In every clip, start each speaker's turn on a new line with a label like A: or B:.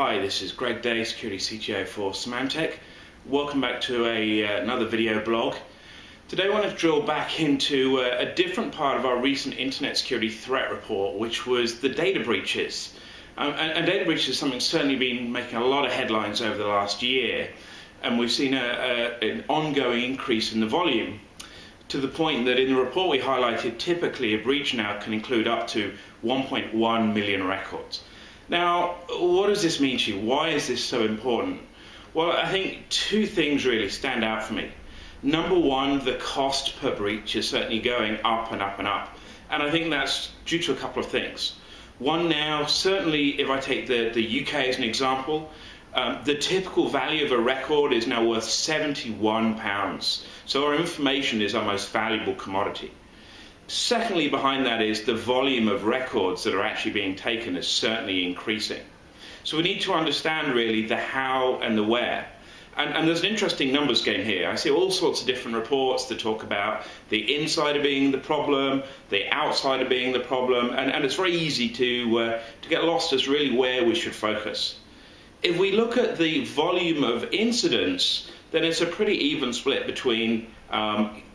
A: Hi, this is Greg Day, Security CTO for Symantec. Welcome back to another video blog. Today I want to drill back into a different part of our recent Internet Security Threat Report, which was the data breaches. And data breaches is something certainly been making a lot of headlines over the last year, and we've seen an ongoing increase in the volume, to the point that in the report we highlighted typically a breach now can include up to 1.1 million records. Now, what does this mean to you? Why is this so important? Well, I think two things really stand out for me. Number one, the cost per breach is certainly going up and up and up. And I think that's due to a couple of things. One now, certainly if I take the UK as an example, the typical value of a record is now worth £71. So our information is our most valuable commodity. Secondly, behind that is the volume of records that are actually being taken is certainly increasing. So we need to understand really the how and the where. And there's an interesting numbers game here. I see all sorts of different reports that talk about the insider being the problem, the outsider being the problem, and it's very easy to get lost as really where we should focus. If we look at the volume of incidents, then it's a pretty even split between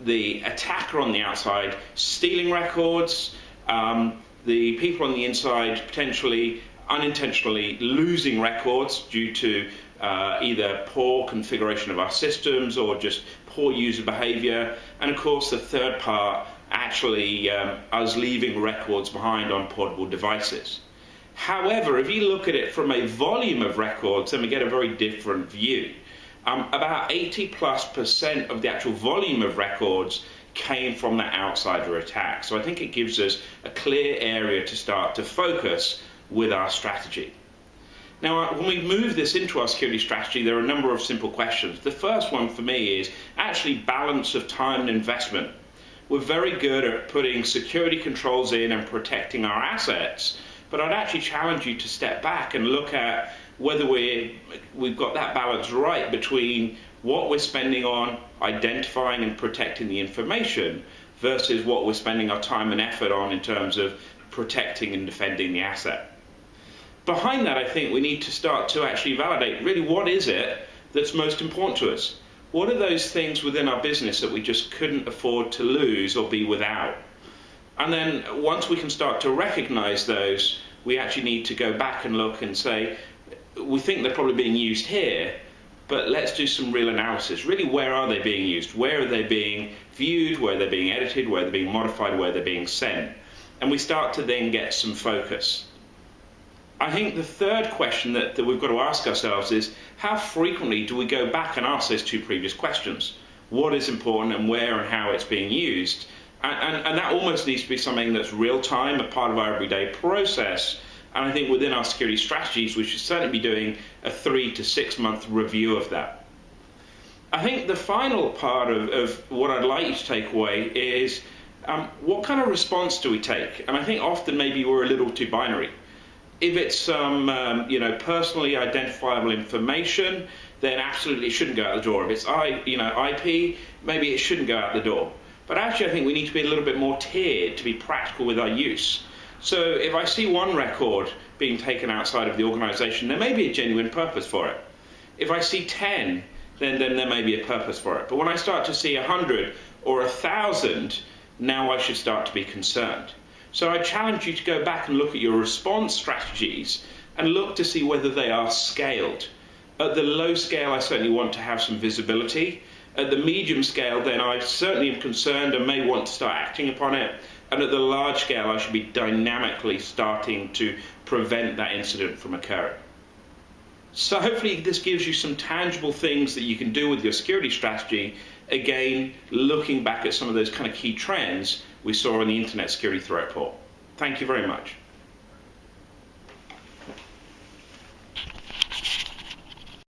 A: the attacker on the outside stealing records, the people on the inside potentially unintentionally losing records due to either poor configuration of our systems or just poor user behavior, and of course the third part actually us leaving records behind on portable devices. However, if you look at it from a volume of records, then we get a very different view. About 80+% of the actual volume of records came from that outsider attack. So I think it gives us a clear area to start to focus with our strategy. Now, when we move this into our security strategy, there are a number of simple questions. The first one for me is actually balance of time and investment. We're very good at putting security controls in and protecting our assets, but I'd actually challenge you to step back and look at whether we've got that balance right between what we're spending on identifying and protecting the information versus what we're spending our time and effort on in terms of protecting and defending the asset. Behind that, I think we need to start to actually validate really what is it that's most important to us. What are those things within our business that we just couldn't afford to lose or be without? And then once we can start to recognize those, we actually need to go back and look and say, we think they're probably being used here, but let's do some real analysis. Really, where are they being used? Where are they being viewed? Where they're being edited? Where they're being modified? Where they're being sent? And we start to then get some focus. I think the third question that we've got to ask ourselves is, how frequently do we go back and ask those two previous questions? What is important and where and how it's being used? And that almost needs to be something that's real time, a part of our everyday process. And I think within our security strategies, we should certainly be doing a 3 to 6 month review of that. I think the final part of what I'd like you to take away is what kind of response do we take? And I think often maybe we're a little too binary. If it's some personally identifiable information, then absolutely it shouldn't go out the door. If it's IP, maybe it shouldn't go out the door. But actually I think we need to be a little bit more tiered to be practical with our use. So if I see one record being taken outside of the organization, there may be a genuine purpose for it. If I see 10, then there may be a purpose for it. But when I start to see 100 or 1,000, now I should start to be concerned. So I challenge you to go back and look at your response strategies and look to see whether they are scaled. At the low scale, I certainly want to have some visibility. At the medium scale, then I certainly am concerned and may want to start acting upon it. And at the large scale, I should be dynamically starting to prevent that incident from occurring. So hopefully this gives you some tangible things that you can do with your security strategy, again, looking back at some of those kind of key trends we saw in the Internet Security Threat Report. Thank you very much.